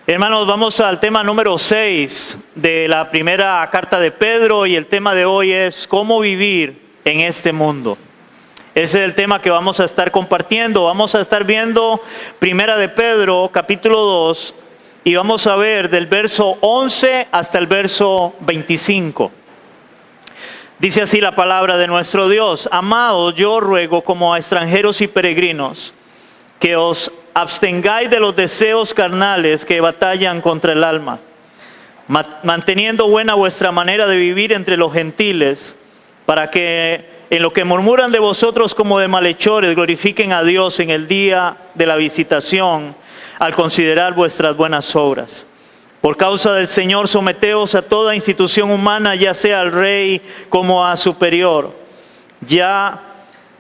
Hermanos, vamos al tema número 6 de la primera carta de Pedro y el tema de hoy es cómo vivir en este mundo. Ese es el tema que vamos a estar compartiendo. Vamos a estar viendo primera de Pedro, capítulo 2, y vamos a ver del verso 11 hasta el verso 25. Dice así la palabra de nuestro Dios: Amados, yo ruego como a extranjeros y peregrinos que os abstengáis de los deseos carnales que batallan contra el alma, manteniendo buena vuestra manera de vivir entre los gentiles, para que en lo que murmuran de vosotros como de malhechores glorifiquen a Dios en el día de la visitación, al considerar vuestras buenas obras. Por causa del Señor, someteos a toda institución humana, ya sea al rey como a superior, ya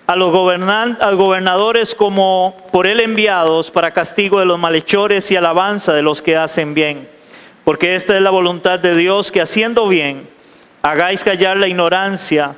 a los gobernadores como por él enviados, para castigo de los malhechores y alabanza de los que hacen bien. Porque esta es la voluntad de Dios, que haciendo bien, hagáis callar la ignorancia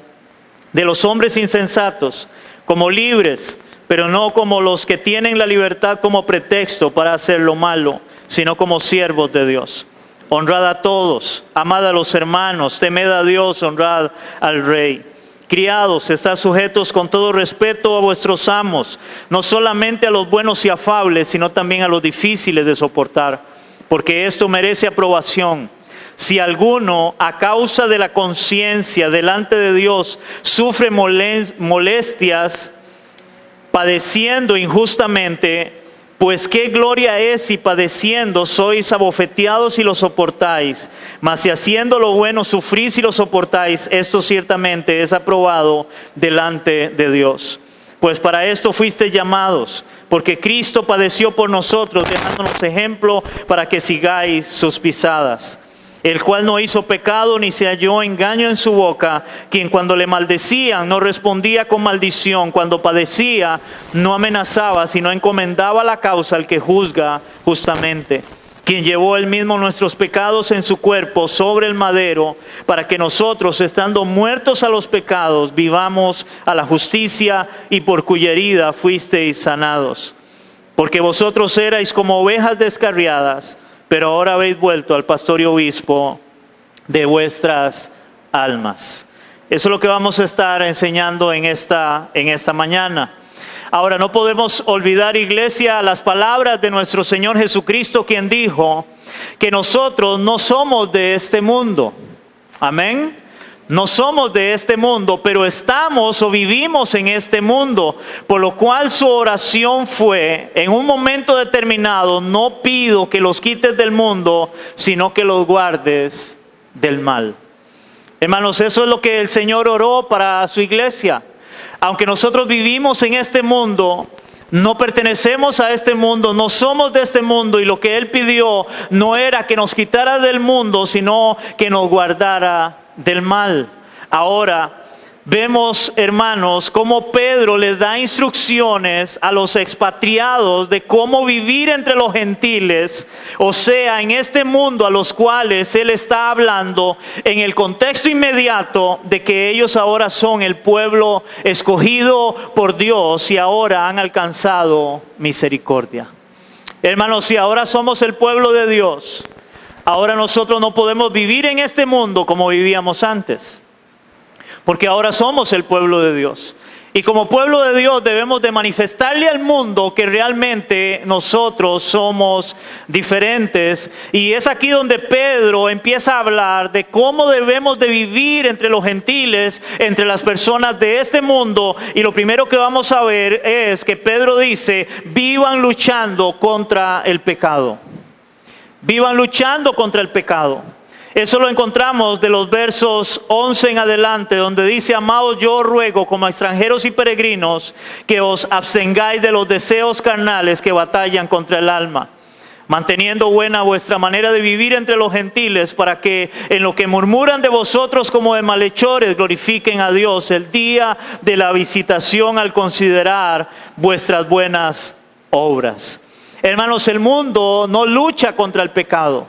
de los hombres insensatos, como libres, pero no como los que tienen la libertad como pretexto para hacer lo malo, sino como siervos de Dios. Honrad a todos, amad a los hermanos, temed a Dios, honrad al Rey. Criados, estad sujetos con todo respeto a vuestros amos, no solamente a los buenos y afables, sino también a los difíciles de soportar, porque esto merece aprobación. Si alguno, a causa de la conciencia delante de Dios, sufre molestias, padeciendo injustamente, pues qué gloria es si padeciendo sois abofeteados y lo soportáis. Mas si haciendo lo bueno sufrís y lo soportáis, esto ciertamente es aprobado delante de Dios. Pues para esto fuisteis llamados, porque Cristo padeció por nosotros, dejándonos ejemplo para que sigáis sus pisadas. El cual no hizo pecado ni se halló engaño en su boca, quien cuando le maldecían no respondía con maldición, cuando padecía no amenazaba, sino encomendaba la causa al que juzga justamente, quien llevó él mismo nuestros pecados en su cuerpo sobre el madero, para que nosotros, estando muertos a los pecados, vivamos a la justicia, y por cuya herida fuisteis sanados. Porque vosotros erais como ovejas descarriadas, pero ahora habéis vuelto al pastor y obispo de vuestras almas. Eso es lo que vamos a estar enseñando en esta mañana. Ahora, no podemos olvidar, iglesia, las palabras de nuestro Señor Jesucristo, quien dijo que nosotros no somos de este mundo. Amén. No somos de este mundo, pero estamos o vivimos en este mundo, por lo cual su oración fue, en un momento determinado: no pido que los quites del mundo, sino que los guardes del mal. Hermanos, eso es lo que el Señor oró para su iglesia. Aunque nosotros vivimos en este mundo, no pertenecemos a este mundo, no somos de este mundo, y lo que Él pidió no era que nos quitara del mundo, sino que nos guardara del mal. Ahora vemos, hermanos, cómo Pedro les da instrucciones a los expatriados de cómo vivir entre los gentiles, o sea, en este mundo a los cuales él está hablando en el contexto inmediato de que ellos ahora son el pueblo escogido por Dios y ahora han alcanzado misericordia. Hermanos, si ahora somos el pueblo de Dios, ahora nosotros no podemos vivir en este mundo como vivíamos antes, porque ahora somos el pueblo de Dios. Y como pueblo de Dios debemos de manifestarle al mundo que realmente nosotros somos diferentes. Y es aquí donde Pedro empieza a hablar de cómo debemos de vivir entre los gentiles, entre las personas de este mundo. Y lo primero que vamos a ver es que Pedro dice: vivan luchando contra el pecado. Vivan luchando contra el pecado. Eso lo encontramos de los versos 11 en adelante, donde dice: Amados, yo ruego como a extranjeros y peregrinos que os abstengáis de los deseos carnales que batallan contra el alma, manteniendo buena vuestra manera de vivir entre los gentiles, para que en lo que murmuran de vosotros como de malhechores glorifiquen a Dios el día de la visitación, al considerar vuestras buenas obras. Hermanos, el mundo no lucha contra el pecado.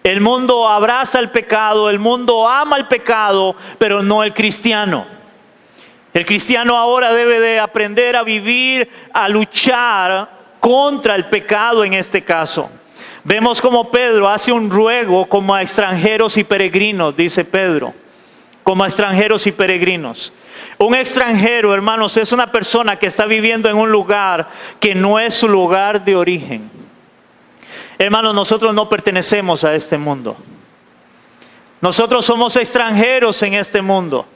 El mundo abraza el pecado, el mundo ama el pecado, pero no el cristiano. El cristiano ahora debe de aprender a vivir, a luchar contra el pecado en este caso. Vemos como Pedro hace un ruego como a extranjeros y peregrinos, dice Pedro, como a extranjeros y peregrinos. Un extranjero, hermanos, es una persona que está viviendo en un lugar que no es su lugar de origen. Hermanos, nosotros no pertenecemos a este mundo. Nosotros somos extranjeros en este mundo.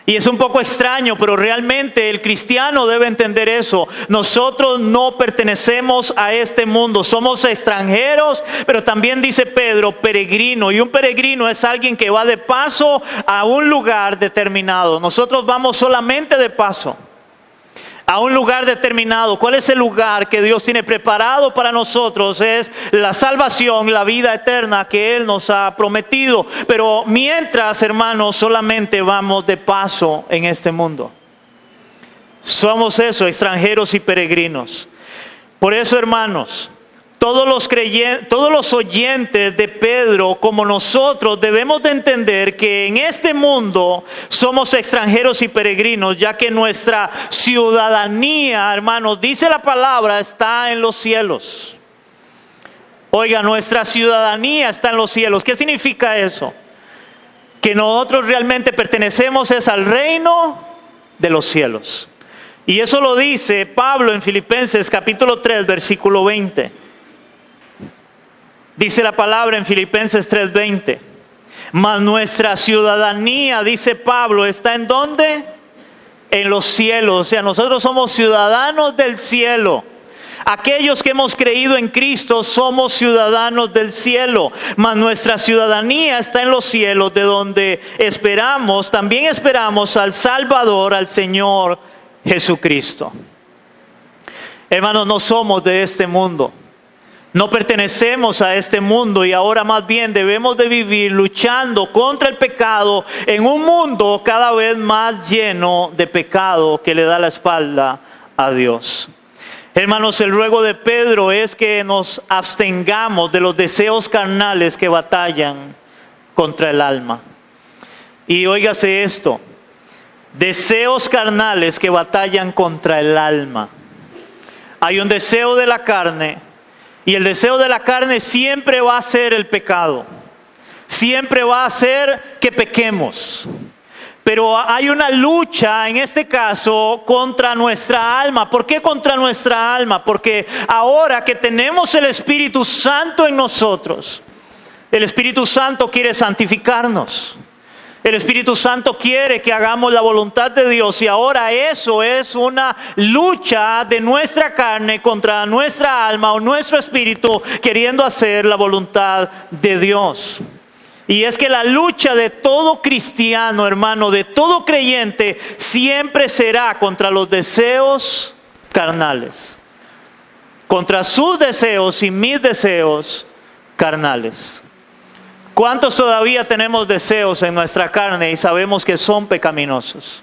Y es un poco extraño, pero realmente el cristiano debe entender eso. Nosotros no pertenecemos a este mundo. Somos extranjeros, pero también dice Pedro, peregrino. Y un peregrino es alguien que va de paso a un lugar determinado. Nosotros vamos solamente de paso a un lugar determinado. ¿Cuál es el lugar que Dios tiene preparado para nosotros? Es la salvación, la vida eterna que Él nos ha prometido. Pero mientras, hermanos, solamente vamos de paso en este mundo. Somos eso, extranjeros y peregrinos. Por eso, hermanos, todos los oyentes de Pedro, como nosotros, debemos de entender que en este mundo somos extranjeros y peregrinos, ya que nuestra ciudadanía, hermanos, dice la palabra, está en los cielos. Oiga, nuestra ciudadanía está en los cielos. ¿Qué significa eso? Que nosotros realmente pertenecemos es al reino de los cielos. Y eso lo dice Pablo en Filipenses capítulo 3, versículo 20. Dice la palabra en Filipenses 3:20. Mas nuestra ciudadanía, dice Pablo, ¿está en dónde? En los cielos. O sea, nosotros somos ciudadanos del cielo. Aquellos que hemos creído en Cristo somos ciudadanos del cielo. Mas nuestra ciudadanía está en los cielos, de donde esperamos, también esperamos al Salvador, al Señor Jesucristo. Hermanos, no somos de este mundo. No pertenecemos a este mundo y ahora más bien debemos de vivir luchando contra el pecado en un mundo cada vez más lleno de pecado que le da la espalda a Dios. Hermanos, el ruego de Pedro es que nos abstengamos de los deseos carnales que batallan contra el alma. Y óigase esto, deseos carnales que batallan contra el alma. Hay un deseo de la carne. Y el deseo de la carne siempre va a ser el pecado. Siempre va a ser que pequemos. Pero hay una lucha en este caso contra nuestra alma. ¿Por qué contra nuestra alma? Porque ahora que tenemos el Espíritu Santo en nosotros, el Espíritu Santo quiere santificarnos. El Espíritu Santo quiere que hagamos la voluntad de Dios y ahora eso es una lucha de nuestra carne contra nuestra alma o nuestro espíritu queriendo hacer la voluntad de Dios. Y es que la lucha de todo cristiano, hermano, de todo creyente, siempre será contra los deseos carnales. Contra sus deseos y mis deseos carnales. ¿Cuántos todavía tenemos deseos en nuestra carne y sabemos que son pecaminosos?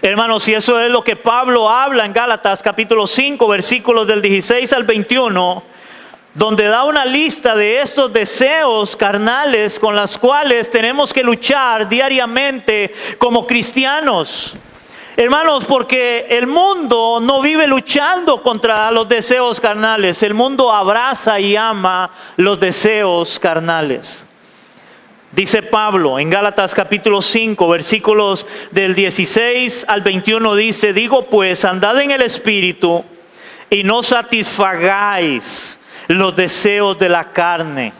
Hermanos, y eso es lo que Pablo habla en Gálatas capítulo 5, versículos del 16 al 21, donde da una lista de estos deseos carnales con los cuales tenemos que luchar diariamente como cristianos. Hermanos, porque el mundo no vive luchando contra los deseos carnales. El mundo abraza y ama los deseos carnales. Dice Pablo en Gálatas capítulo 5, versículos del 16 al 21, dice: digo pues, andad en el Espíritu y no satisfagáis los deseos de la carne,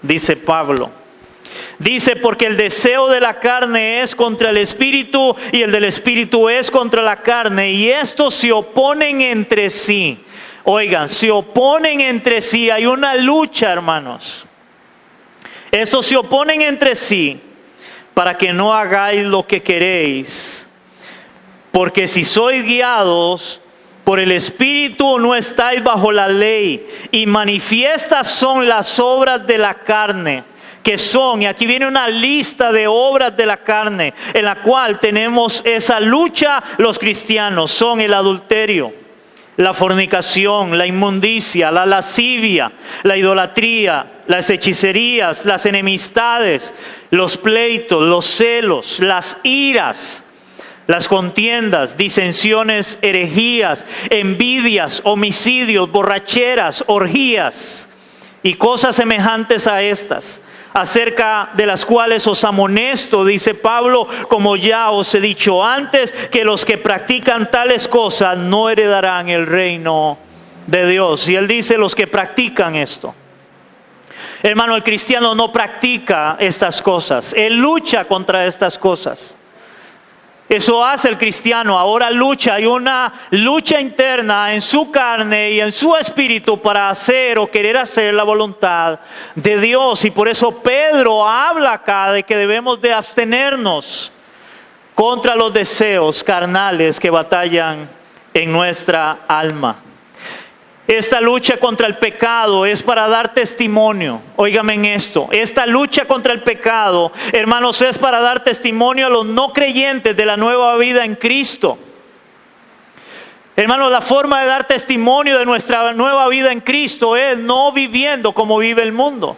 dice Pablo. Dice, porque el deseo de la carne es contra el espíritu y el del espíritu es contra la carne, y estos se oponen entre sí. Oigan, se oponen entre sí, hay una lucha, hermanos. Estos se oponen entre sí para que no hagáis lo que queréis. Porque si sois guiados por el Espíritu, no estáis bajo la ley, y manifiestas son las obras de la carne, que son, y aquí viene una lista de obras de la carne, en la cual tenemos esa lucha los cristianos. Son el adulterio, la fornicación, la inmundicia, la lascivia, la idolatría, las hechicerías, las enemistades, los pleitos, los celos, las iras, las contiendas, disensiones, herejías, envidias, homicidios, borracheras, orgías y cosas semejantes a estas, acerca de las cuales os amonesto, dice Pablo, como ya os he dicho antes, que los que practican tales cosas no heredarán el reino de Dios. Y él dice los que practican esto. Hermano, el cristiano no practica estas cosas, él lucha contra estas cosas. Eso hace el cristiano, ahora lucha, hay una lucha interna en su carne y en su espíritu para hacer o querer hacer la voluntad de Dios. Y por eso Pedro habla acá de que debemos de abstenernos contra los deseos carnales que batallan en nuestra alma. Esta lucha contra el pecado es para dar testimonio. Óigame en esto. Esta lucha contra el pecado, hermanos, es para dar testimonio a los no creyentes de la nueva vida en Cristo. Hermanos, la forma de dar testimonio de nuestra nueva vida en Cristo es no viviendo como vive el mundo.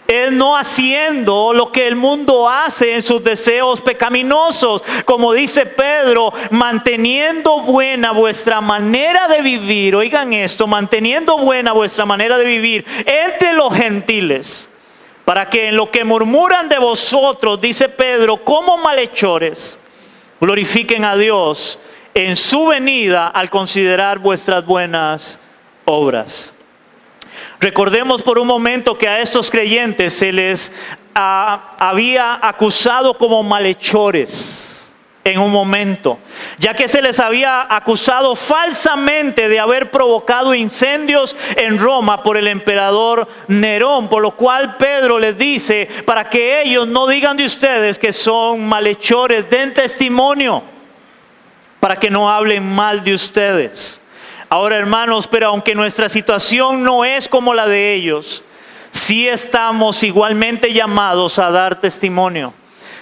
Es no haciendo lo que el mundo hace en sus deseos pecaminosos. Como dice Pedro, manteniendo buena vuestra manera de vivir. Oigan esto, manteniendo buena vuestra manera de vivir entre los gentiles. Para que en lo que murmuran de vosotros, dice Pedro, como malhechores, glorifiquen a Dios en su venida al considerar vuestras buenas obras. Recordemos por un momento que a estos creyentes se les había acusado como malhechores en un momento, ya que se les había acusado falsamente de haber provocado incendios en Roma por el emperador Nerón, por lo cual Pedro les dice, para que ellos no digan de ustedes que son malhechores, den testimonio, para que no hablen mal de ustedes. Ahora, hermanos, pero aunque nuestra situación no es como la de ellos, sí estamos igualmente llamados a dar testimonio.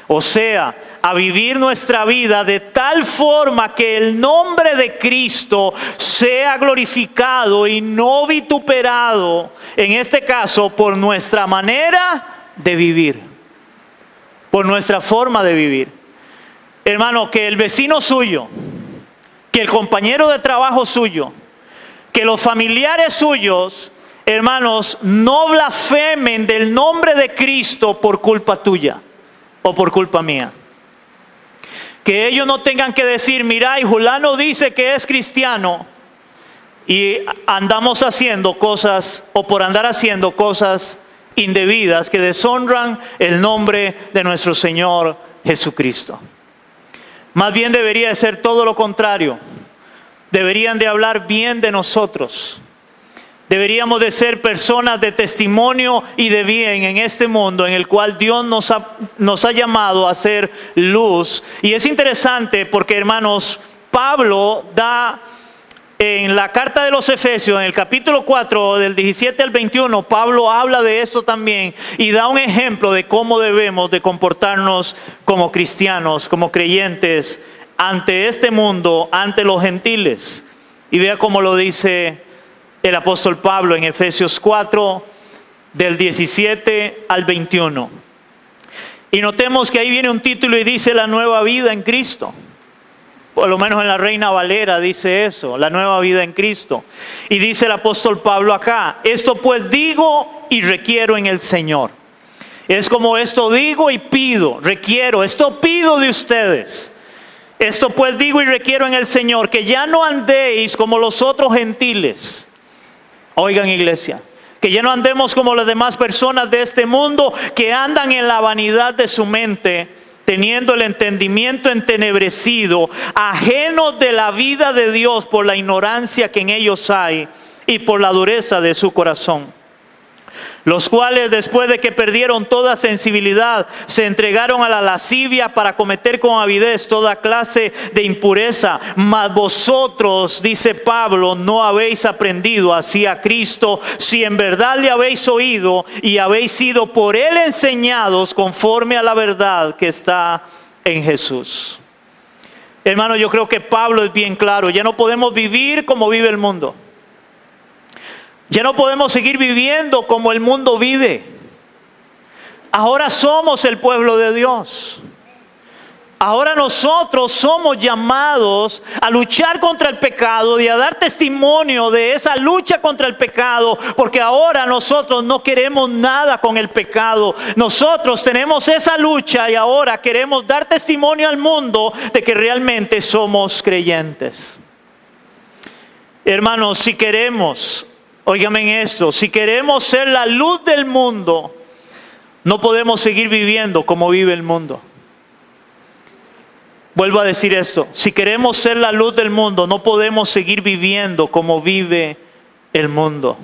O sea, a vivir nuestra vida de tal forma que el nombre de Cristo sea glorificado y no vituperado, en este caso, por nuestra manera de vivir, por nuestra forma de vivir. Hermano, que el vecino suyo, que el compañero de trabajo suyo, que los familiares suyos, hermanos, no blasfemen del nombre de Cristo por culpa tuya o por culpa mía. Que ellos no tengan que decir, mira, y fulano dice que es cristiano y andamos haciendo cosas, o por andar haciendo cosas indebidas que deshonran el nombre de nuestro Señor Jesucristo. Más bien debería de ser todo lo contrario. Deberían de hablar bien de nosotros. Deberíamos de ser personas de testimonio y de bien en este mundo en el cual Dios nos ha llamado a ser luz. Y es interesante porque, hermanos, Pablo da en la carta de los Efesios, en el capítulo 4, del 17 al 21, Pablo habla de esto también y da un ejemplo de cómo debemos de comportarnos como cristianos, como creyentes, ante este mundo, ante los gentiles. Y vea cómo lo dice el apóstol Pablo en Efesios 4, del 17 al 21. Y notemos que ahí viene un título y dice la nueva vida en Cristo. Por lo menos en la Reina Valera dice eso, la nueva vida en Cristo. Y dice el apóstol Pablo acá, esto pues digo y requiero en el Señor. Es como esto digo y pido, requiero, esto pido de ustedes. Esto pues digo y requiero en el Señor, que ya no andéis como los otros gentiles. Oigan, iglesia, que ya no andemos como las demás personas de este mundo que andan en la vanidad de su mente, teniendo el entendimiento entenebrecido, ajenos de la vida de Dios por la ignorancia que en ellos hay y por la dureza de su corazón. Los cuales, después de que perdieron toda sensibilidad, se entregaron a la lascivia para cometer con avidez toda clase de impureza. Mas vosotros, dice Pablo, no habéis aprendido así a Cristo, si en verdad le habéis oído y habéis sido por él enseñados conforme a la verdad que está en Jesús. Hermano, yo creo que Pablo es bien claro. Ya no podemos vivir como vive el mundo. Ya no podemos seguir viviendo como el mundo vive. Ahora somos el pueblo de Dios. Ahora nosotros somos llamados a luchar contra el pecado y a dar testimonio de esa lucha contra el pecado, porque ahora nosotros no queremos nada con el pecado. Nosotros tenemos esa lucha y ahora queremos dar testimonio al mundo de que realmente somos creyentes. Hermanos, si queremos, óigame en esto, si queremos ser la luz del mundo, no podemos seguir viviendo como vive el mundo. Vuelvo a decir esto, si queremos ser la luz del mundo, no podemos seguir viviendo como vive el mundo.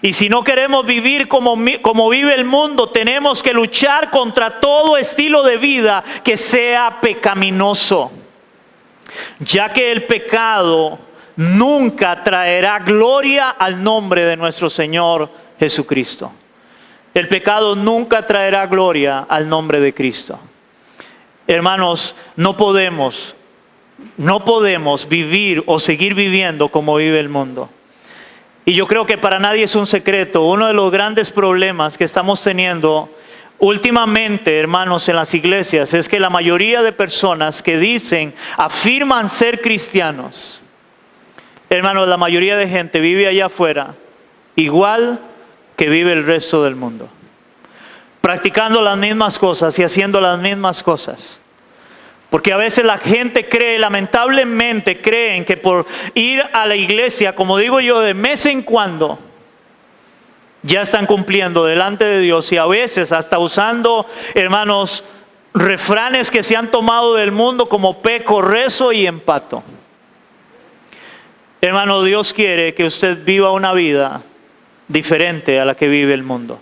Y si no queremos vivir como vive el mundo, tenemos que luchar contra todo estilo de vida que sea pecaminoso, ya que el pecado nunca traerá gloria al nombre de nuestro Señor Jesucristo. El pecado nunca traerá gloria al nombre de Cristo. Hermanos, no podemos vivir o seguir viviendo como vive el mundo. Y yo creo que para nadie es un secreto, uno de los grandes problemas que estamos teniendo últimamente, hermanos, en las iglesias, es que la mayoría de personas que afirman ser cristianos, hermanos, la mayoría de gente vive allá afuera igual que vive el resto del mundo, practicando las mismas cosas y haciendo las mismas cosas. Porque a veces la gente lamentablemente creen que por ir a la iglesia, como digo yo, de vez en cuando, ya están cumpliendo delante de Dios, y a veces hasta usando, hermanos, refranes que se han tomado del mundo como peco, rezo y empato. Hermano, Dios quiere que usted viva una vida diferente a la que vive el mundo.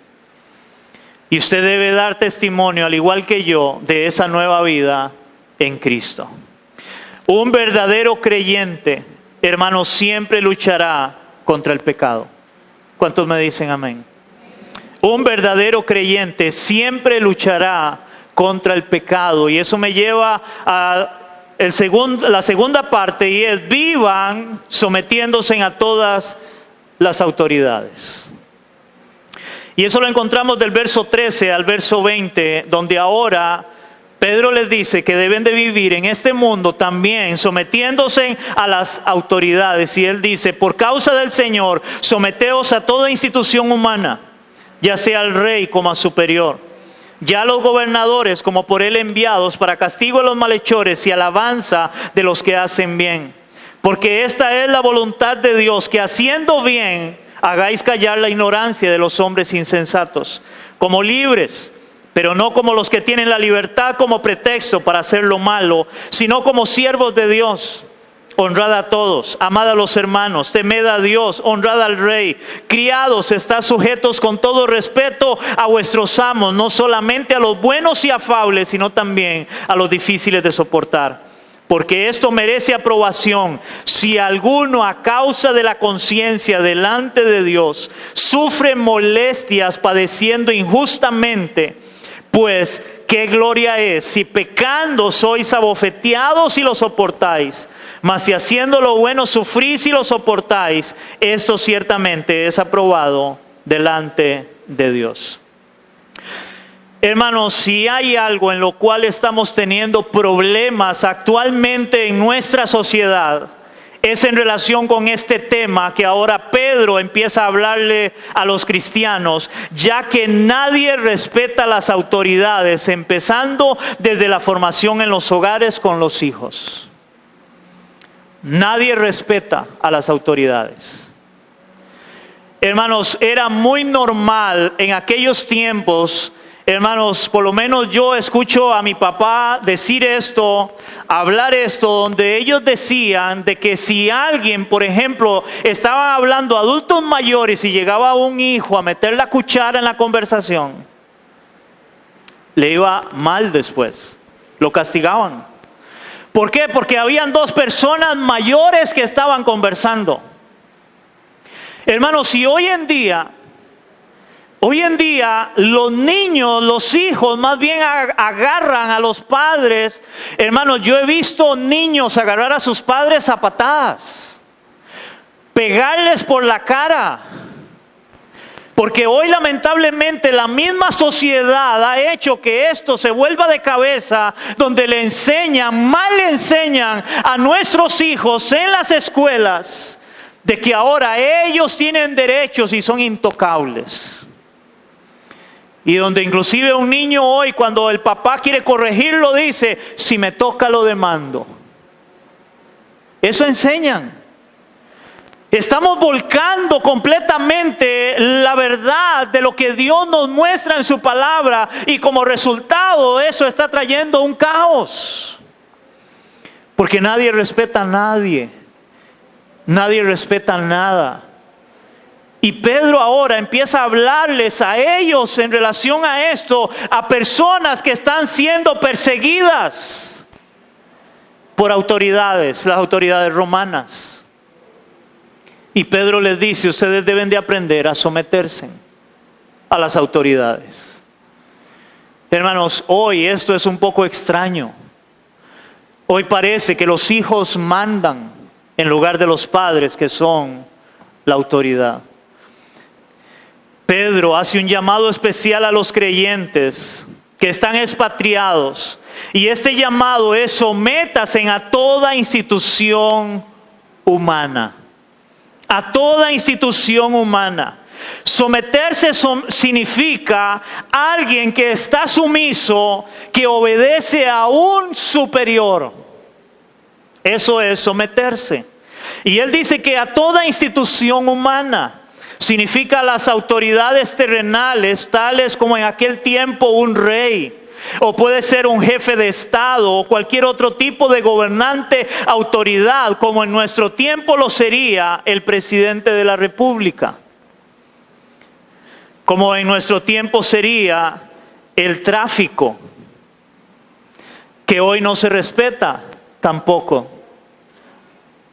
Y usted debe dar testimonio, al igual que yo, de esa nueva vida en Cristo. Un verdadero creyente, hermano, siempre luchará contra el pecado. ¿Cuántos me dicen amén? Un verdadero creyente siempre luchará contra el pecado. Y eso me lleva a la segunda parte, y es: vivan sometiéndose a todas las autoridades. Y eso lo encontramos del verso 13 al verso 20, donde ahora Pedro les dice que deben de vivir en este mundo también sometiéndose a las autoridades. Y él dice: por causa del Señor, someteos a toda institución humana, ya sea al rey como a superior, ya a los gobernadores como por él enviados, para castigo de los malhechores y alabanza de los que hacen bien. Porque esta es la voluntad de Dios, que haciendo bien hagáis callar la ignorancia de los hombres insensatos, como libres, pero no como los que tienen la libertad como pretexto para hacer lo malo, sino como siervos de Dios. Honrad a todos, amad a los hermanos, temed a Dios, honrad al rey. Criados, estad sujetos con todo respeto a vuestros amos, no solamente a los buenos y afables, sino también a los difíciles de soportar. Porque esto merece aprobación, si alguno a causa de la conciencia delante de Dios sufre molestias padeciendo injustamente. Pues qué gloria es si pecando sois abofeteados y lo soportáis. Mas si haciendo lo bueno sufrís y lo soportáis, esto ciertamente es aprobado delante de Dios. Hermanos, si hay algo en lo cual estamos teniendo problemas actualmente en nuestra sociedad, es en relación con este tema que ahora Pedro empieza a hablarle a los cristianos, ya que nadie respeta las autoridades, empezando desde la formación en los hogares con los hijos. Nadie respeta a las autoridades. Hermanos, era muy normal en aquellos tiempos. Hermanos, por lo menos yo escucho a mi papá decir esto, hablar esto, donde ellos decían de que si alguien, por ejemplo, estaban hablando adultos mayores y llegaba un hijo a meter la cuchara en la conversación, le iba mal después, lo castigaban. ¿Por qué? Porque habían dos personas mayores que estaban conversando. Hermanos, si hoy en día los niños, los hijos más bien agarran a los padres. Hermanos, yo he visto niños agarrar a sus padres a patadas, pegarles por la cara, Porque hoy lamentablemente la misma sociedad ha hecho que esto se vuelva de cabeza, donde mal le enseñan a nuestros hijos en las escuelas de que ahora ellos tienen derechos y son intocables. Y donde inclusive un niño hoy, cuando el papá quiere corregirlo, dice: si me toca lo demando. Eso enseñan. Estamos volcando completamente la verdad de lo que Dios nos muestra en su palabra, y como resultado eso está trayendo un caos. Porque nadie respeta a nadie. Nadie respeta nada. Y Pedro ahora empieza a hablarles a ellos en relación a esto, a personas que están siendo perseguidas por autoridades, las autoridades romanas. Y Pedro les dice: ustedes deben de aprender a someterse a las autoridades. Hermanos, hoy esto es un poco extraño. Hoy parece que los hijos mandan en lugar de los padres, que son la autoridad. Pedro hace un llamado especial a los creyentes que están expatriados. Y este llamado es: sométanse a toda institución humana. A toda institución humana. Someterse significa alguien que está sumiso, que obedece a un superior. Eso es someterse. Y él dice que a toda institución humana significa a las autoridades terrenales, tales como en aquel tiempo un rey, o puede ser un jefe de estado, o cualquier otro tipo de gobernante, autoridad, como en nuestro tiempo lo sería el presidente de la república, como en nuestro tiempo sería el tráfico, que hoy no se respeta tampoco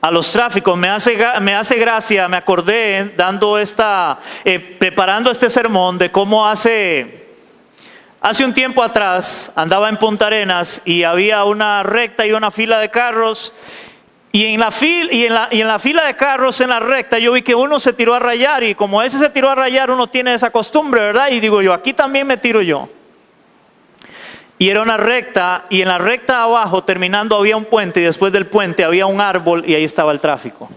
a los tráficos. Me hace gracia, me acordé preparando este sermón, de cómo hace un tiempo atrás andaba en Punta Arenas y había una recta y una fila de carros, y en la fila de carros, en la recta, yo vi que uno se tiró a rayar, y como ese se tiró a rayar, uno tiene esa costumbre, ¿verdad? Y digo yo: aquí también me tiro yo. Y era una recta, y en la recta abajo, terminando, había un puente, y después del puente había un árbol, y ahí estaba el tráfico.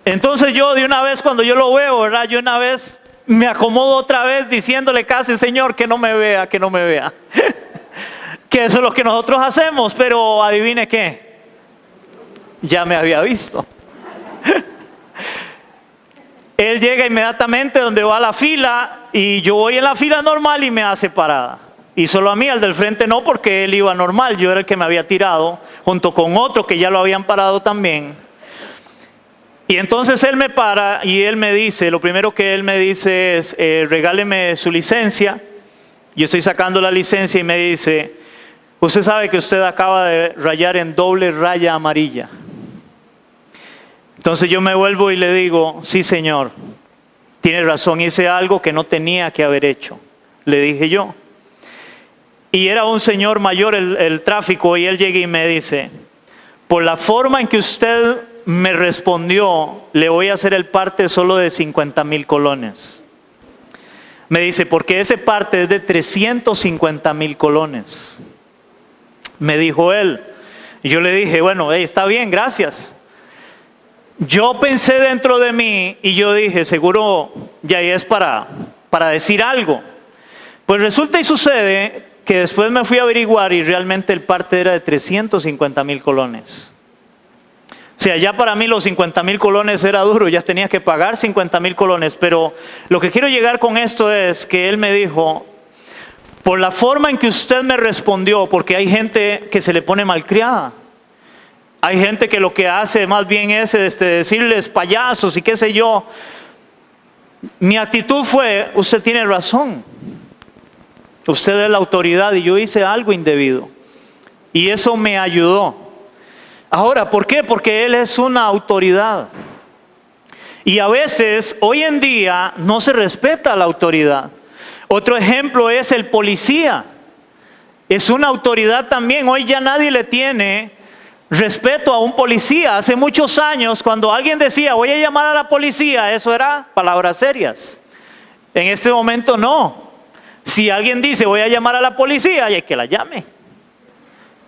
Entonces yo de una vez, cuando yo lo veo, ¿verdad? Yo una vez me acomodo otra vez diciéndole casi: Señor, que no me vea, que no me vea. Que eso es lo que nosotros hacemos, pero adivine qué, ya me había visto. Él llega inmediatamente donde va la fila, y yo voy en la fila normal y me hace parada. Y solo a mí, al del frente no, porque él iba normal, yo era el que me había tirado, junto con otro que ya lo habían parado también. Y entonces él me para y él me dice, lo primero que él me dice es: regáleme su licencia. Yo estoy sacando la licencia y me dice: usted sabe que usted acaba de rayar en doble raya amarilla. Entonces yo me vuelvo y le digo: sí, señor, tiene razón, hice algo que no tenía que haber hecho, le dije yo. Y era un señor mayor el tráfico, y él llega y me dice: por la forma en que usted me respondió, le voy a hacer el parte solo de 50,000 colones. Me dice: porque ese parte es de 350,000 colones. Me dijo él. Y yo le dije: bueno, está bien, gracias. Yo pensé dentro de mí y yo dije: seguro ya es para decir algo. Pues resulta y sucede que después me fui a averiguar, y realmente el parte era de 350,000 colones. O sea, ya para mí los 50,000 colones era duro, ya tenía que pagar 50,000 colones. Pero lo que quiero llegar con esto es que él me dijo: por la forma en que usted me respondió, porque hay gente que se le pone malcriada. Hay gente que lo que hace más bien es decirles payasos y qué sé yo. Mi actitud fue: usted tiene razón. Usted es la autoridad y yo hice algo indebido. Y eso me ayudó. Ahora, ¿por qué? Porque él es una autoridad. Y a veces, hoy en día, no se respeta la autoridad. Otro ejemplo es el policía. Es una autoridad también. Hoy ya nadie le tiene respeto a un policía. Hace muchos años, cuando alguien decía, voy a llamar a la policía, eso era palabras serias. En este momento no. Si alguien dice, voy a llamar a la policía, hay que la llame.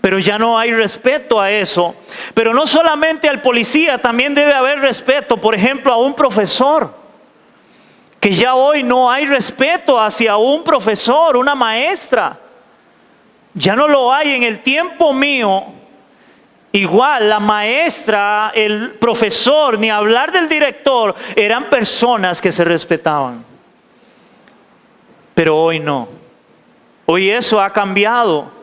Pero ya no hay respeto a eso. Pero no solamente al policía, también debe haber respeto, por ejemplo, a un profesor. Que ya hoy no hay respeto hacia un profesor, una maestra. Ya no lo hay. En el tiempo mío, igual la maestra, el profesor, ni hablar del director, eran personas que se respetaban. Pero hoy no. Hoy eso ha cambiado.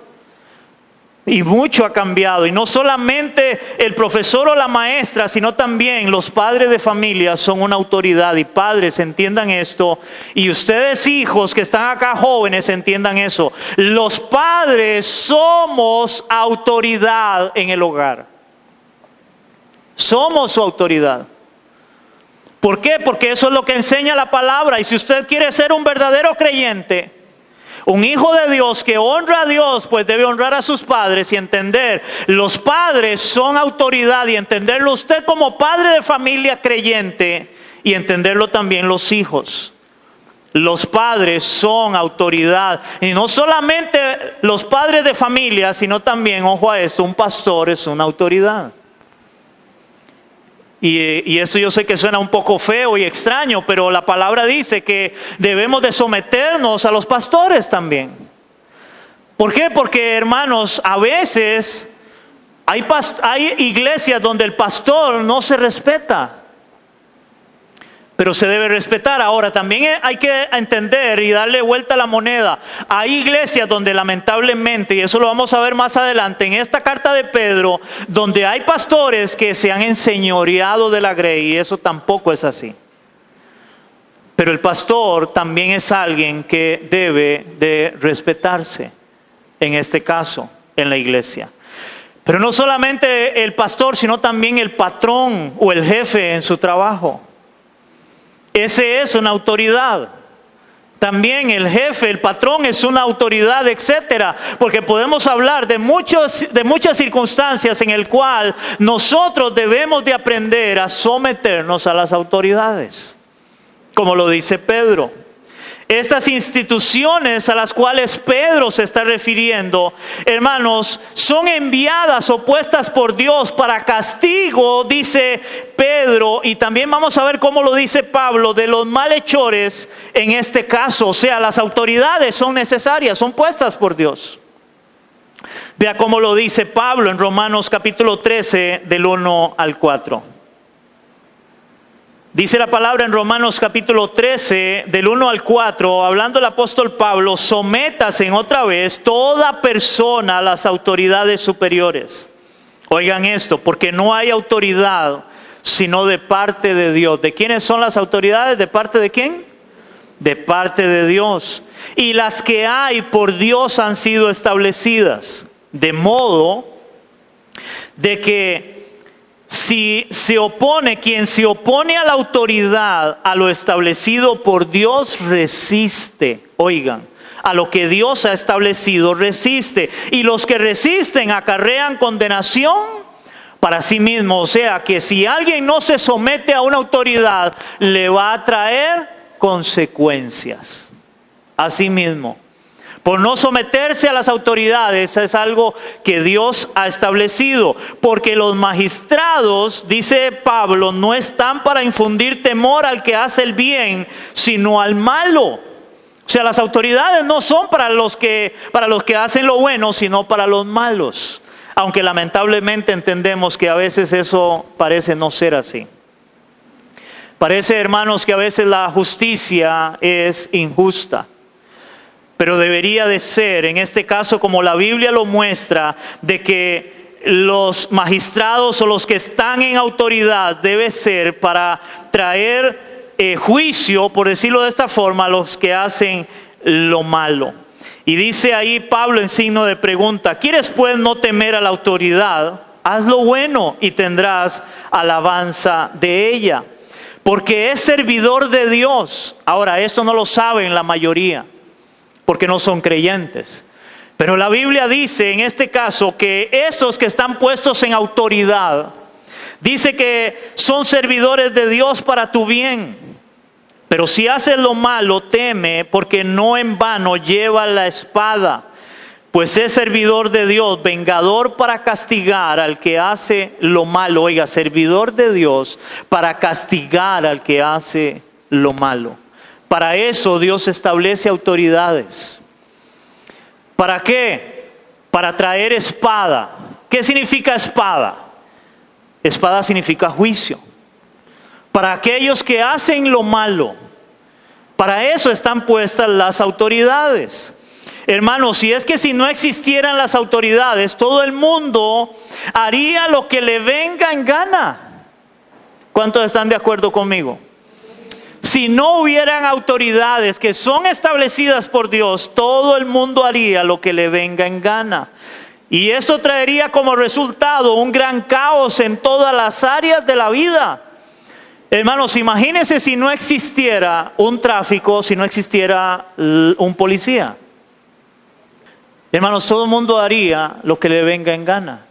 Y mucho ha cambiado. Y no solamente el profesor o la maestra, sino también los padres de familia son una autoridad. Y padres, entiendan esto. Y ustedes hijos que están acá jóvenes, entiendan eso. Los padres somos autoridad en el hogar. Somos su autoridad. ¿Por qué? Porque eso es lo que enseña la palabra. Y si usted quiere ser un verdadero creyente, un hijo de Dios que honra a Dios, pues debe honrar a sus padres y entender. Los padres son autoridad y entenderlo usted como padre de familia creyente y entenderlo también los hijos. Los padres son autoridad. Y no solamente los padres de familia, sino también, ojo a esto, un pastor es una autoridad. Y eso yo sé que suena un poco feo y extraño, pero la palabra dice que debemos de someternos a los pastores también. ¿Por qué? Porque, hermanos, a veces hay iglesias donde el pastor no se respeta, pero se debe respetar. Ahora, también hay que entender y darle vuelta a la moneda. Hay iglesias donde lamentablemente, y eso lo vamos a ver más adelante, en esta carta de Pedro, donde hay pastores que se han enseñoreado de la grey, y eso tampoco es así. Pero el pastor también es alguien que debe de respetarse, en este caso, en la iglesia. Pero no solamente el pastor, sino también el patrón o el jefe en su trabajo. Ese es una autoridad. También el jefe, el patrón es una autoridad, etcétera. Porque podemos hablar de muchas circunstancias en el cual nosotros debemos de aprender a someternos a las autoridades. Como lo dice Pedro. Estas instituciones a las cuales Pedro se está refiriendo, hermanos, son enviadas o puestas por Dios para castigo, dice Pedro, y también vamos a ver cómo lo dice Pablo, de los malhechores en este caso. O sea, las autoridades son necesarias, son puestas por Dios. Vea cómo lo dice Pablo en Romanos capítulo 13, del 1 al 4. Dice la palabra en Romanos capítulo 13, del 1 al 4, hablando el apóstol Pablo, sométase otra vez toda persona a las autoridades superiores. Oigan esto, porque no hay autoridad sino de parte de Dios. ¿De quiénes son las autoridades? ¿De parte de quién? De parte de Dios. Y las que hay por Dios han sido establecidas. De modo de que si quien se opone a la autoridad, a lo establecido por Dios, resiste. Oigan, a lo que Dios ha establecido, resiste. Y los que resisten acarrean condenación para sí mismos. O sea, que si alguien no se somete a una autoridad, le va a traer consecuencias a sí mismo. Por no someterse a las autoridades es algo que Dios ha establecido. Porque los magistrados, dice Pablo, no están para infundir temor al que hace el bien, sino al malo. O sea, las autoridades no son para los que hacen lo bueno, sino para los malos. Aunque lamentablemente entendemos que a veces eso parece no ser así. Parece, hermanos, que a veces la justicia es injusta. Pero debería de ser, en este caso como la Biblia lo muestra, de que los magistrados o los que están en autoridad debe ser para traer juicio, por decirlo de esta forma, a los que hacen lo malo. Y dice ahí Pablo en signo de pregunta, ¿quieres pues no temer a la autoridad? Haz lo bueno y tendrás alabanza de ella. Porque es servidor de Dios. Ahora, esto no lo saben la mayoría, porque no son creyentes. Pero la Biblia dice en este caso que estos que están puestos en autoridad, dice que son servidores de Dios para tu bien. Pero si haces lo malo, teme, porque no en vano lleva la espada, pues es servidor de Dios, vengador para castigar al que hace lo malo. Oiga, servidor de Dios para castigar al que hace lo malo. Para eso Dios establece autoridades. ¿Para qué? Para traer espada. ¿Qué significa espada? Espada significa juicio. Para aquellos que hacen lo malo. Para eso están puestas las autoridades. Hermanos, si no existieran las autoridades, todo el mundo haría lo que le venga en gana. ¿Cuántos están de acuerdo conmigo? Si no hubieran autoridades que son establecidas por Dios, todo el mundo haría lo que le venga en gana. Y esto traería como resultado un gran caos en todas las áreas de la vida. Hermanos, imagínense si no existiera un tráfico, si no existiera un policía. Hermanos, todo el mundo haría lo que le venga en gana.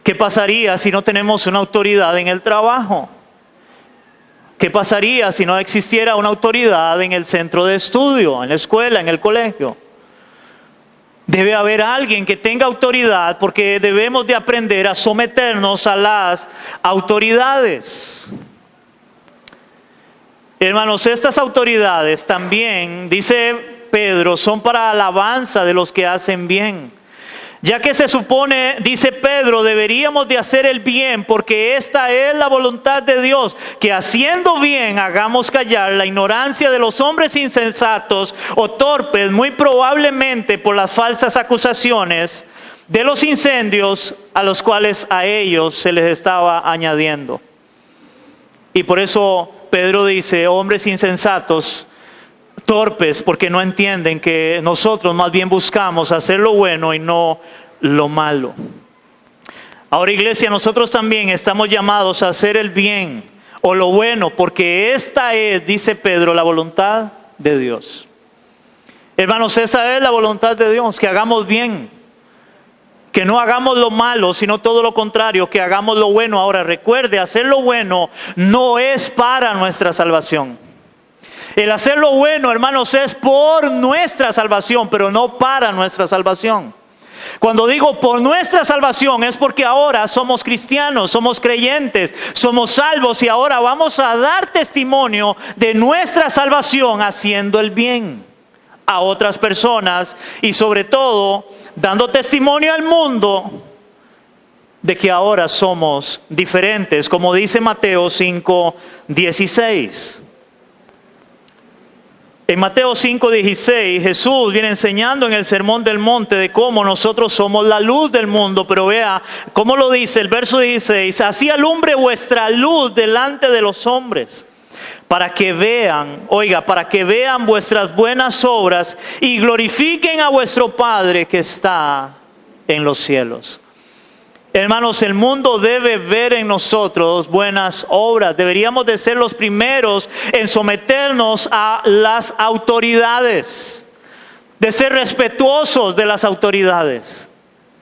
¿Qué pasaría si no tenemos una autoridad en el trabajo? ¿Qué pasaría si no existiera una autoridad en el centro de estudio, en la escuela, en el colegio? Debe haber alguien que tenga autoridad, porque debemos de aprender a someternos a las autoridades. Hermanos, estas autoridades también, dice Pedro, son para alabanza de los que hacen bien. Ya que se supone, dice Pedro, deberíamos de hacer el bien, porque esta es la voluntad de Dios, que haciendo bien hagamos callar la ignorancia de los hombres insensatos o torpes, muy probablemente por las falsas acusaciones de los incendios a los cuales a ellos se les estaba añadiendo. Y por eso Pedro dice, hombres insensatos, torpes, porque no entienden que nosotros más bien buscamos hacer lo bueno y no lo malo. Ahora, iglesia, nosotros también estamos llamados a hacer el bien o lo bueno, porque esta es, dice Pedro, la voluntad de Dios. Hermanos, esa es la voluntad de Dios, que hagamos bien, que no hagamos lo malo, sino todo lo contrario, que hagamos lo bueno. Ahora, recuerde, hacer lo bueno no es para nuestra salvación. El hacer lo bueno, hermanos, es por nuestra salvación, pero no para nuestra salvación. Cuando digo por nuestra salvación es porque ahora somos cristianos, somos creyentes, somos salvos y ahora vamos a dar testimonio de nuestra salvación haciendo el bien a otras personas y sobre todo dando testimonio al mundo de que ahora somos diferentes, como dice Mateo 5:16. En Mateo 5:16 Jesús viene enseñando en el Sermón del Monte de cómo nosotros somos la luz del mundo, pero vea cómo lo dice el verso 16, así alumbre vuestra luz delante de los hombres, para que vean vuestras buenas obras y glorifiquen a vuestro Padre que está en los cielos. Hermanos, el mundo debe ver en nosotros buenas obras. Deberíamos de ser los primeros en someternos a las autoridades, de ser respetuosos de las autoridades,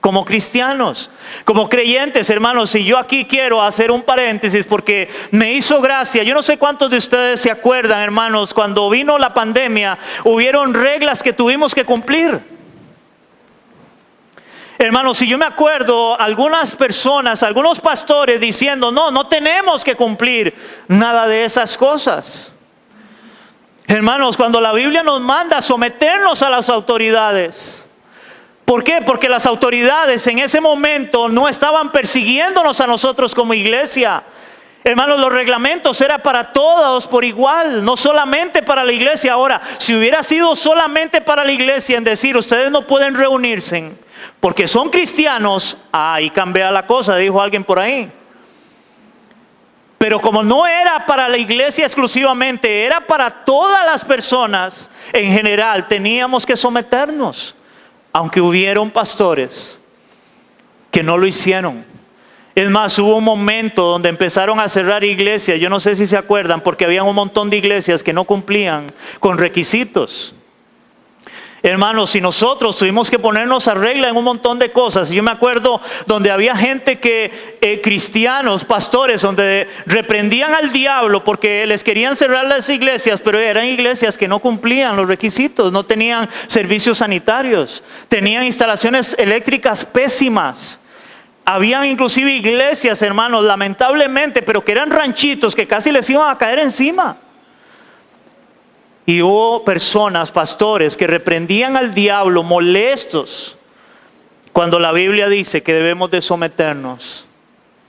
como cristianos, como creyentes, hermanos. Y yo aquí quiero hacer un paréntesis porque me hizo gracia. Yo no sé cuántos de ustedes se acuerdan, hermanos, cuando vino la pandemia, hubieron reglas que tuvimos que cumplir. Hermanos, si yo me acuerdo, algunas personas, algunos pastores diciendo, no tenemos que cumplir nada de esas cosas. Hermanos, cuando la Biblia nos manda a someternos a las autoridades. ¿Por qué? Porque las autoridades en ese momento no estaban persiguiéndonos a nosotros como iglesia. Hermanos, los reglamentos eran para todos por igual, no solamente para la iglesia. Ahora, si hubiera sido solamente para la iglesia en decir, ustedes no pueden reunirse porque son cristianos, ahí cambia la cosa, dijo alguien por ahí. Pero como no era para la iglesia exclusivamente, era para todas las personas en general, teníamos que someternos, aunque hubieron pastores que no lo hicieron. Es más, hubo un momento donde empezaron a cerrar iglesias, yo no sé si se acuerdan, porque había un montón de iglesias que no cumplían con requisitos. Hermanos, si nosotros tuvimos que ponernos a regla en un montón de cosas, yo me acuerdo donde había gente que, cristianos, pastores, donde reprendían al diablo porque les querían cerrar las iglesias, pero eran iglesias que no cumplían los requisitos, no tenían servicios sanitarios, tenían instalaciones eléctricas pésimas. Habían inclusive iglesias, hermanos, lamentablemente, pero que eran ranchitos que casi les iban a caer encima. Y hubo personas, pastores, que reprendían al diablo molestos cuando la Biblia dice que debemos de someternos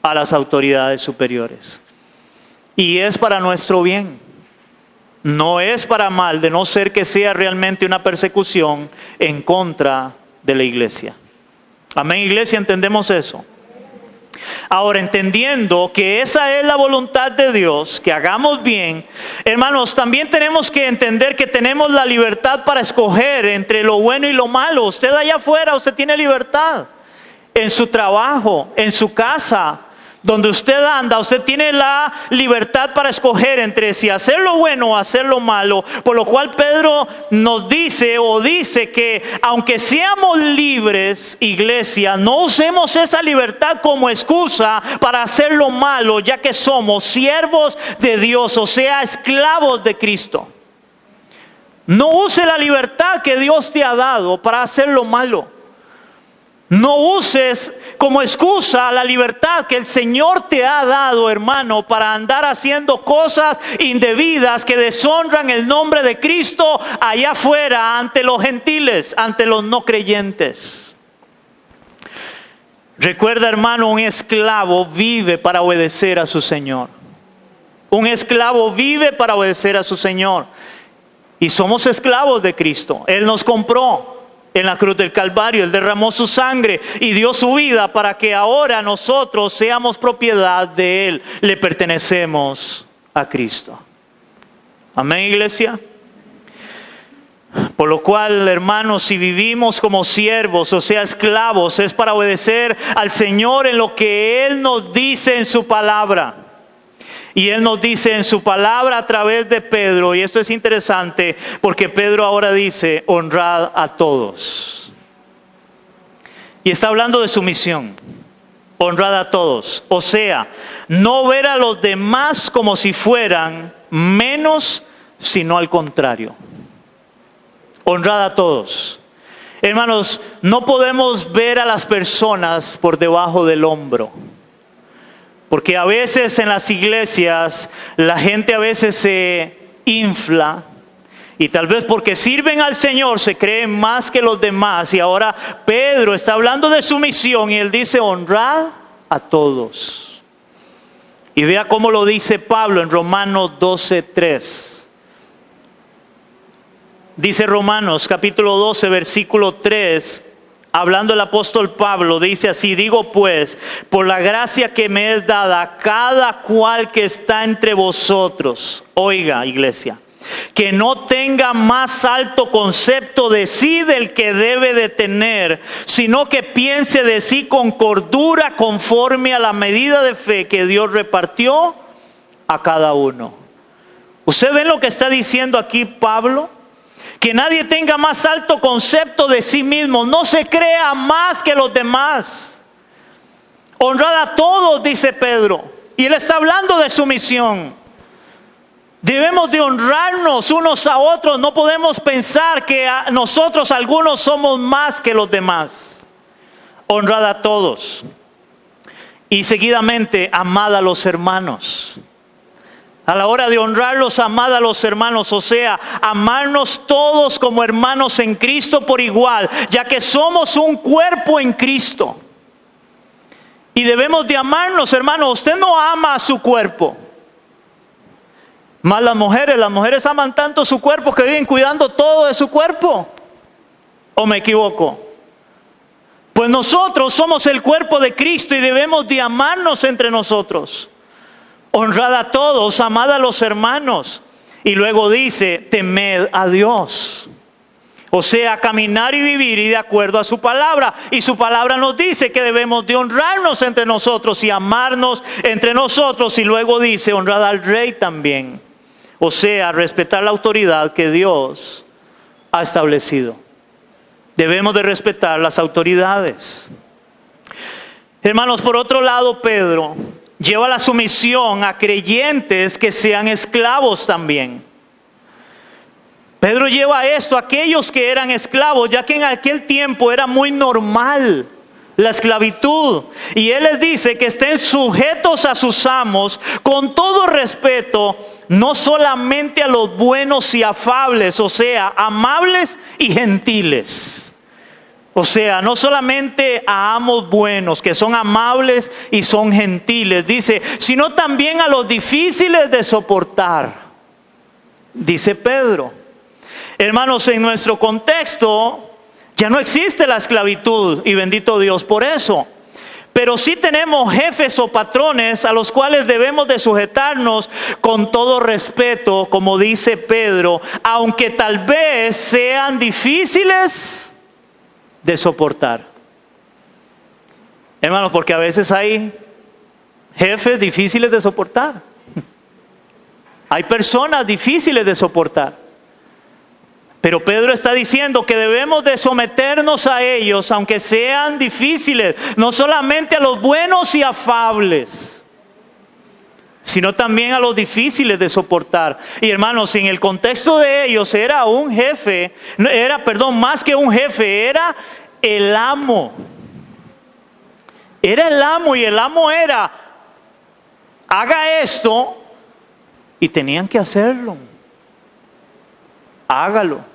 a las autoridades superiores. Y es para nuestro bien. No es para mal, de no ser que sea realmente una persecución en contra de la iglesia. Amén, iglesia, ¿entendemos eso? Ahora, entendiendo que esa es la voluntad de Dios, que hagamos bien, hermanos, también tenemos que entender que tenemos la libertad para escoger entre lo bueno y lo malo. Usted allá afuera, usted tiene libertad. En su trabajo, en su casa, donde usted anda, usted tiene la libertad para escoger entre si hacer lo bueno o hacer lo malo. Por lo cual Pedro nos dice que aunque seamos libres, iglesia, no usemos esa libertad como excusa para hacer lo malo, ya que somos siervos de Dios, o sea, esclavos de Cristo. No use la libertad que Dios te ha dado para hacer lo malo. No uses como excusa la libertad que el Señor te ha dado, hermano, para andar haciendo cosas indebidas que deshonran el nombre de Cristo allá afuera ante los gentiles, ante los no creyentes. Recuerda, hermano, un esclavo vive para obedecer a su Señor. Un esclavo vive para obedecer a su Señor. Y somos esclavos de Cristo. Él nos compró en la cruz del Calvario. Él derramó su sangre y dio su vida para que ahora nosotros seamos propiedad de Él. Le pertenecemos a Cristo. Amén, iglesia. Por lo cual, hermanos, si vivimos como siervos, o sea, esclavos, es para obedecer al Señor en lo que Él nos dice en su palabra. Y Él nos dice en su palabra a través de Pedro, y esto es interesante porque Pedro ahora dice, honrad a todos. Y está hablando de sumisión, honrad a todos. O sea, no ver a los demás como si fueran menos, sino al contrario. Honrad a todos. Hermanos, no podemos ver a las personas por debajo del hombro. Porque a veces en las iglesias la gente a veces se infla y tal vez porque sirven al Señor se creen más que los demás. Y ahora Pedro está hablando de sumisión y él dice honrad a todos. Y vea cómo lo dice Pablo en Romanos 12:3. Dice Romanos capítulo 12 versículo 3. Hablando el apóstol Pablo, dice así, digo pues, por la gracia que me es dada, cada cual que está entre vosotros, oiga iglesia, que no tenga más alto concepto de sí del que debe de tener, sino que piense de sí con cordura conforme a la medida de fe que Dios repartió a cada uno. ¿Usted ve lo que está diciendo aquí Pablo? Que nadie tenga más alto concepto de sí mismo. No se crea más que los demás. Honrad a todos, dice Pedro. Y él está hablando de sumisión. Debemos de honrarnos unos a otros. No podemos pensar que nosotros algunos somos más que los demás. Honrad a todos. Y seguidamente, amad a los hermanos. A la hora de honrarlos, amad a los hermanos, o sea, amarnos todos como hermanos en Cristo por igual, ya que somos un cuerpo en Cristo. Y debemos de amarnos, hermanos. Usted no ama a su cuerpo. Más las mujeres aman tanto su cuerpo que viven cuidando todo de su cuerpo. ¿O me equivoco? Pues nosotros somos el cuerpo de Cristo y debemos de amarnos entre nosotros. Honrad a todos, amad a los hermanos. Y luego dice, temed a Dios. O sea, caminar y vivir y de acuerdo a su palabra. Y su palabra nos dice que debemos de honrarnos entre nosotros y amarnos entre nosotros. Y luego dice, honrad al rey también. O sea, respetar la autoridad que Dios ha establecido. Debemos de respetar las autoridades. Hermanos, por otro lado, Pedro lleva la sumisión a creyentes que sean esclavos también. Pedro lleva esto a aquellos que eran esclavos, ya que en aquel tiempo era muy normal la esclavitud. Y él les dice que estén sujetos a sus amos con todo respeto, no solamente a los buenos y afables, o sea, amables y gentiles. O sea, no solamente a amos buenos, que son amables y son gentiles, dice, sino también a los difíciles de soportar, dice Pedro. Hermanos, en nuestro contexto ya no existe la esclavitud, y bendito Dios por eso. Pero sí tenemos jefes o patrones a los cuales debemos de sujetarnos con todo respeto, como dice Pedro, aunque tal vez sean difíciles de soportar. Hermanos, porque a veces hay jefes difíciles de soportar. Hay personas difíciles de soportar. Pero Pedro está diciendo que debemos de someternos a ellos, aunque sean difíciles, no solamente a los buenos y afables, sino también a los difíciles de soportar. Y hermanos, en el contexto de ellos era un jefe, más que un jefe, era el amo. Era el amo, y el amo era, haga esto, y tenían que hacerlo. Hágalo.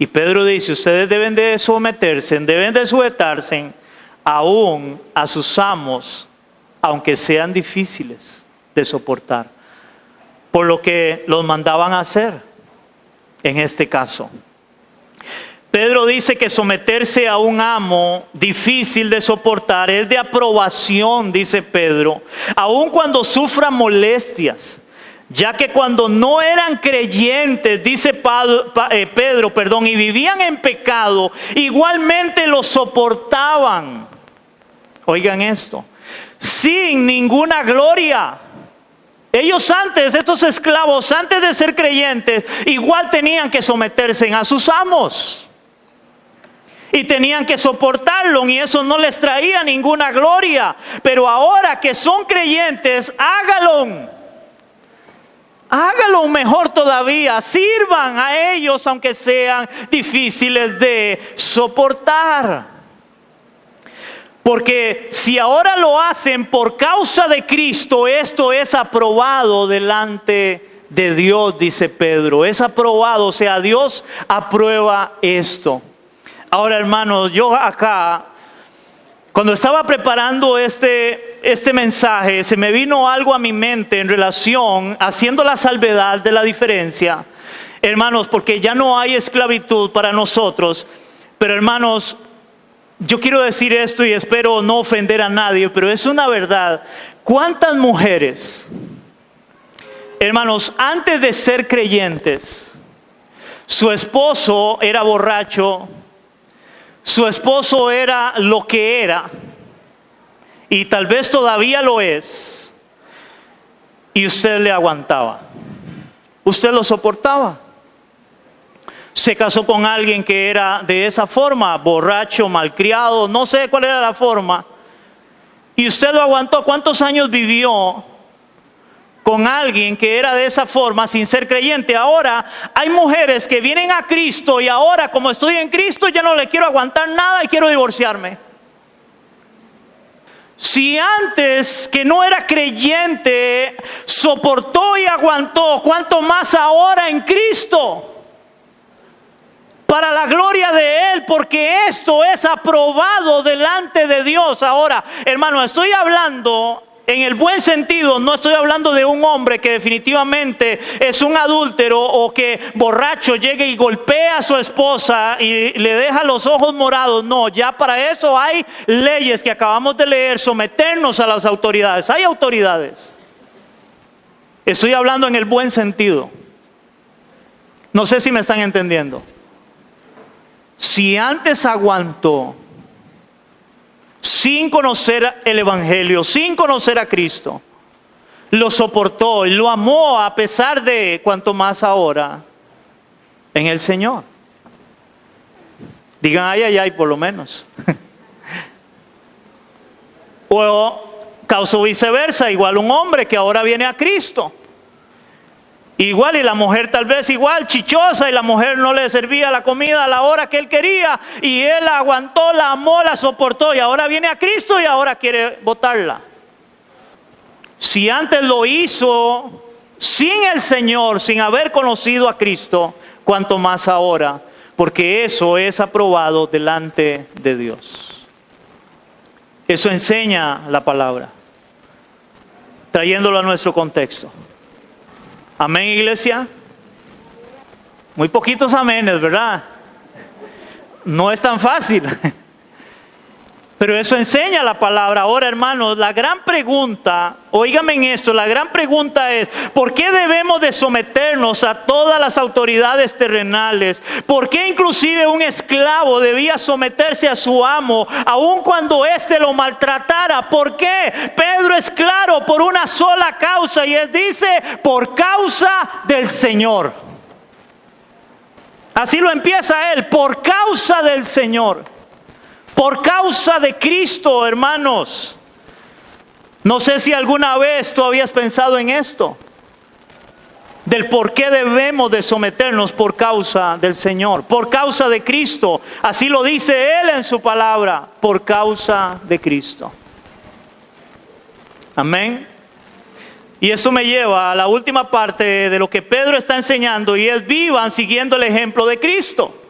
Y Pedro dice, ustedes deben de someterse, deben de sujetarse aún a sus amos, aunque sean difíciles de soportar, por lo que los mandaban a hacer en este caso. Pedro dice que someterse a un amo difícil de soportar es de aprobación, dice Pedro, aun cuando sufran molestias, ya que cuando no eran creyentes, dice Pedro, y vivían en pecado, igualmente lo soportaban. Oigan esto. Sin ninguna gloria. Ellos antes, estos esclavos, antes de ser creyentes, igual tenían que someterse a sus amos. Y tenían que soportarlo, y eso no les traía ninguna gloria. Pero ahora que son creyentes, hágalo. Hágalo mejor todavía. Sirvan a ellos, aunque sean difíciles de soportar. Porque si ahora lo hacen por causa de Cristo, esto es aprobado delante de Dios, dice Pedro. Es aprobado, o sea, Dios aprueba esto. Ahora, hermanos, yo acá, cuando estaba preparando este mensaje, se me vino algo a mi mente en relación, haciendo la salvedad de la diferencia. Hermanos, porque ya no hay esclavitud para nosotros, pero hermanos, yo quiero decir esto y espero no ofender a nadie, pero es una verdad. ¿Cuántas mujeres, hermanos, antes de ser creyentes, su esposo era borracho, su esposo era lo que era, y tal vez todavía lo es, y usted le aguantaba, usted lo soportaba? Se casó con alguien que era de esa forma, borracho, malcriado, no sé cuál era la forma, y usted lo aguantó. ¿Cuántos años vivió con alguien que era de esa forma sin ser creyente? Ahora hay mujeres que vienen a Cristo y ahora, como estoy en Cristo, ya no le quiero aguantar nada y quiero divorciarme. Si antes, que no era creyente, soportó y aguantó, ¿cuánto más ahora en Cristo? Para la gloria de Él, porque esto es aprobado delante de Dios. Ahora, hermano, estoy hablando en el buen sentido, no estoy hablando de un hombre que definitivamente es un adúltero o que borracho llegue y golpea a su esposa y le deja los ojos morados. No, ya para eso hay leyes que acabamos de leer, someternos a las autoridades. Hay autoridades. Estoy hablando en el buen sentido. No sé si me están entendiendo. Si antes aguantó sin conocer el Evangelio, sin conocer a Cristo, lo soportó y lo amó a pesar de, cuanto más ahora en el Señor. Digan ay, ay, ay, por lo menos. O caso viceversa, igual un hombre que ahora viene a Cristo. Igual, y la mujer tal vez igual, chichosa, y la mujer no le servía la comida a la hora que él quería, y él la aguantó, la amó, la soportó, y ahora viene a Cristo y ahora quiere botarla. Si antes lo hizo sin el Señor, sin haber conocido a Cristo, cuanto más ahora, porque eso es aprobado delante de Dios. Eso enseña la palabra, trayéndolo a nuestro contexto. Amén, iglesia. Muy poquitos amenes, ¿verdad? No es tan fácil. Pero eso enseña la palabra. Ahora, hermanos, la gran pregunta, óigame en esto, la gran pregunta es, ¿por qué debemos de someternos a todas las autoridades terrenales? ¿Por qué inclusive un esclavo debía someterse a su amo, aun cuando éste lo maltratara? ¿Por qué? Pedro es claro, por una sola causa, y él dice, por causa del Señor. Así lo empieza él, por causa del Señor. Por causa de Cristo, hermanos. No sé si alguna vez tú habías pensado en esto. Del por qué debemos de someternos por causa del Señor. Por causa de Cristo. Así lo dice Él en su palabra. Por causa de Cristo. Amén. Y eso me lleva a la última parte de lo que Pedro está enseñando. Y es: vivan siguiendo el ejemplo de Cristo.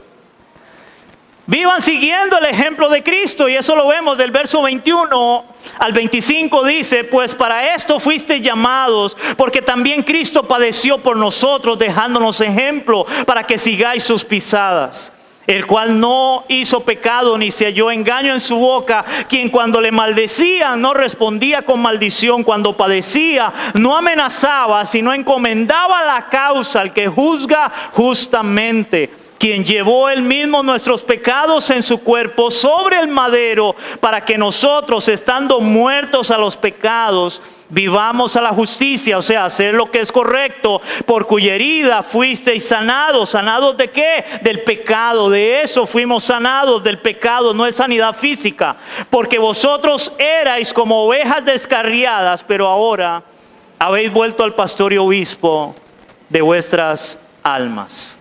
Vivan siguiendo el ejemplo de Cristo, y eso lo vemos del verso 21 al 25, dice, pues para esto fuisteis llamados, porque también Cristo padeció por nosotros, dejándonos ejemplo, para que sigáis sus pisadas. El cual no hizo pecado, ni se halló engaño en su boca, quien cuando le maldecían no respondía con maldición, cuando padecía no amenazaba, sino encomendaba la causa al que juzga justamente, quien llevó él mismo nuestros pecados en su cuerpo sobre el madero, para que nosotros, estando muertos a los pecados, vivamos a la justicia, o sea, hacer lo que es correcto, por cuya herida fuisteis sanados. ¿Sanados de qué? Del pecado. De eso fuimos sanados, del pecado. No es sanidad física, porque vosotros erais como ovejas descarriadas, pero ahora habéis vuelto al pastor y obispo de vuestras almas.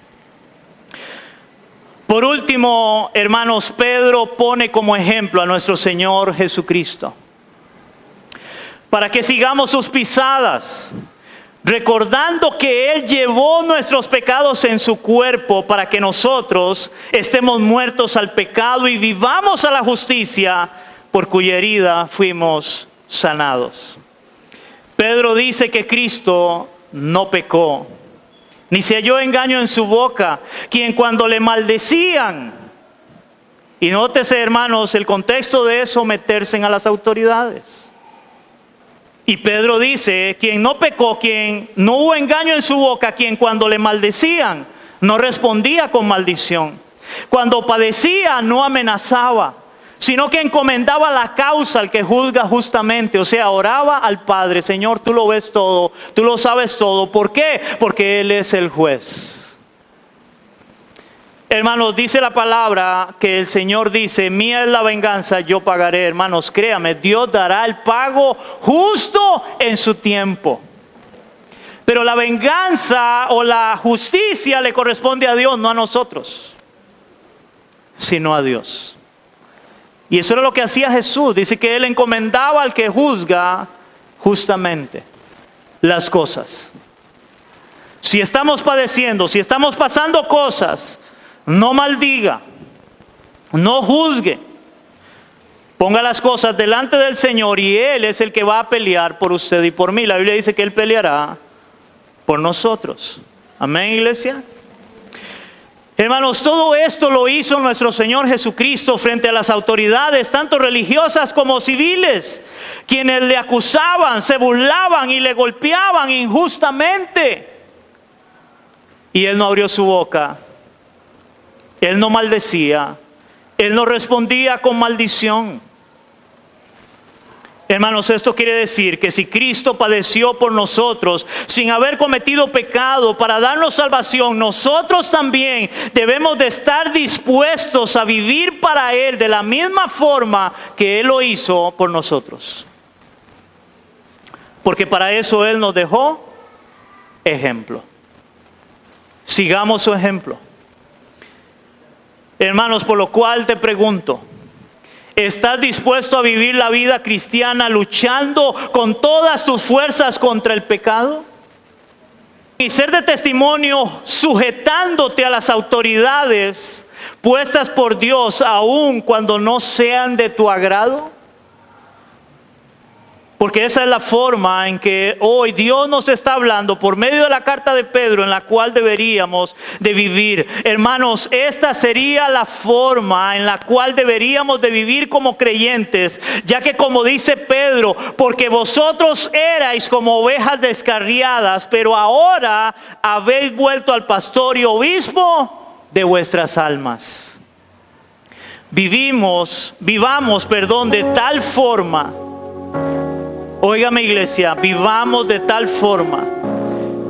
Por último, hermanos, Pedro pone como ejemplo a nuestro Señor Jesucristo, para que sigamos sus pisadas, recordando que Él llevó nuestros pecados en su cuerpo, para que nosotros estemos muertos al pecado y vivamos a la justicia, por cuya herida fuimos sanados. Pedro dice que Cristo no pecó, ni se halló engaño en su boca, quien cuando le maldecían, y nótese, hermanos, el contexto de someterse a las autoridades. Y Pedro dice, quien no pecó, quien no hubo engaño en su boca, quien cuando le maldecían no respondía con maldición, cuando padecía no amenazaba, sino que encomendaba la causa al que juzga justamente. O sea, oraba al Padre: Señor, tú lo ves todo, tú lo sabes todo. ¿Por qué? Porque Él es el juez. Hermanos, dice la palabra que el Señor dice: mía es la venganza, yo pagaré. Hermanos, créame, Dios dará el pago justo en su tiempo. Pero la venganza o la justicia le corresponde a Dios, no a nosotros, sino a Dios. Y eso era lo que hacía Jesús. Dice que Él encomendaba al que juzga justamente las cosas. Si estamos padeciendo, si estamos pasando cosas, no maldiga, no juzgue. Ponga las cosas delante del Señor, y Él es el que va a pelear por usted y por mí. La Biblia dice que Él peleará por nosotros. Amén, iglesia. Hermanos, todo esto lo hizo nuestro Señor Jesucristo frente a las autoridades, tanto religiosas como civiles, quienes le acusaban, se burlaban y le golpeaban injustamente. Y Él no abrió su boca, Él no maldecía, Él no respondía con maldición. Hermanos, esto quiere decir que si Cristo padeció por nosotros sin haber cometido pecado para darnos salvación, nosotros también debemos de estar dispuestos a vivir para Él de la misma forma que Él lo hizo por nosotros. Porque para eso Él nos dejó ejemplo. Sigamos su ejemplo. Hermanos, por lo cual te pregunto, ¿estás dispuesto a vivir la vida cristiana luchando con todas tus fuerzas contra el pecado? Y ser de testimonio sujetándote a las autoridades puestas por Dios aun cuando no sean de tu agrado. Porque esa es la forma en que hoy Dios nos está hablando por medio de la carta de Pedro, en la cual deberíamos de vivir. Hermanos, esta sería la forma en la cual deberíamos de vivir como creyentes, ya que como dice Pedro, porque vosotros erais como ovejas descarriadas, pero ahora habéis vuelto al pastor y obispo de vuestras almas. Vivamos, de tal forma. Óigame, iglesia, vivamos de tal forma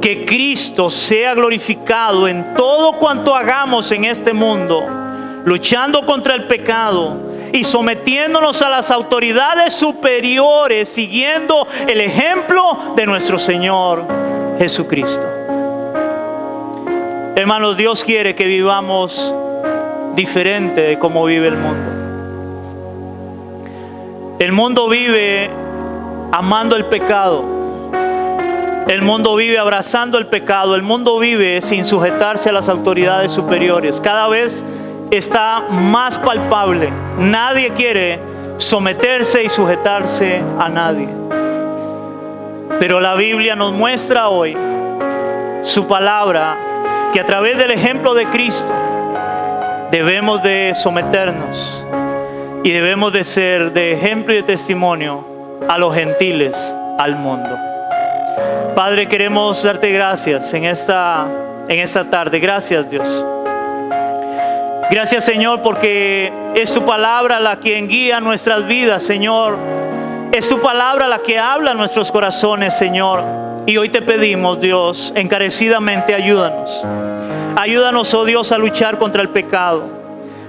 que Cristo sea glorificado en todo cuanto hagamos en este mundo, luchando contra el pecado y sometiéndonos a las autoridades superiores, siguiendo el ejemplo de nuestro Señor Jesucristo. Hermanos, Dios quiere que vivamos diferente de cómo vive el mundo. El mundo vive amando el pecado. El mundo vive abrazando el pecado. El mundo vive sin sujetarse a las autoridades superiores. Cada vez está más palpable. Nadie quiere someterse y sujetarse a nadie. Pero la Biblia nos muestra hoy su palabra, que a través del ejemplo de Cristo debemos de someternos y debemos de ser de ejemplo y de testimonio a los gentiles, al mundo. Padre, queremos darte gracias en esta tarde. Gracias, Dios. Gracias, Señor, porque es tu palabra la que guía nuestras vidas, Señor. Es tu palabra la que habla a nuestros corazones, Señor. Y hoy te pedimos, Dios, encarecidamente ayúdanos. Ayúdanos, oh Dios, a luchar contra el pecado.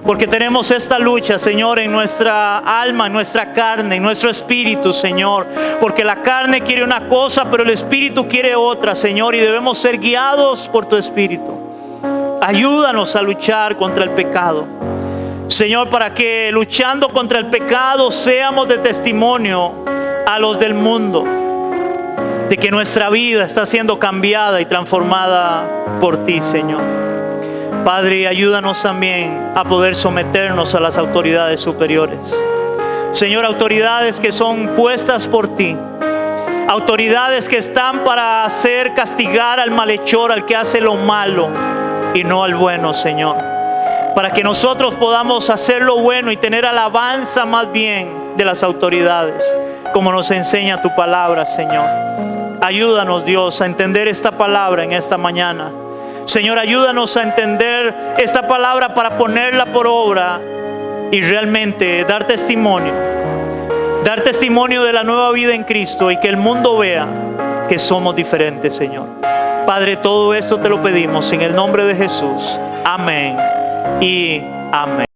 Porque tenemos esta lucha, Señor, en nuestra alma, en nuestra carne, en nuestro espíritu, Señor. Porque la carne quiere una cosa, pero el espíritu quiere otra, Señor. Y debemos ser guiados por tu espíritu. Ayúdanos a luchar contra el pecado, Señor, para que luchando contra el pecado seamos de testimonio a los del mundo, de que nuestra vida está siendo cambiada y transformada por ti, Señor. Padre, ayúdanos también a poder someternos a las autoridades superiores. Señor, autoridades que son puestas por ti. Autoridades que están para hacer castigar al malhechor, al que hace lo malo y no al bueno, Señor. Para que nosotros podamos hacer lo bueno y tener alabanza más bien de las autoridades, como nos enseña tu palabra, Señor. Ayúdanos, Dios, a entender esta palabra en esta mañana. Señor, ayúdanos a entender esta palabra para ponerla por obra y realmente dar testimonio de la nueva vida en Cristo, y que el mundo vea que somos diferentes, Señor. Padre, todo esto te lo pedimos en el nombre de Jesús. Amén y amén.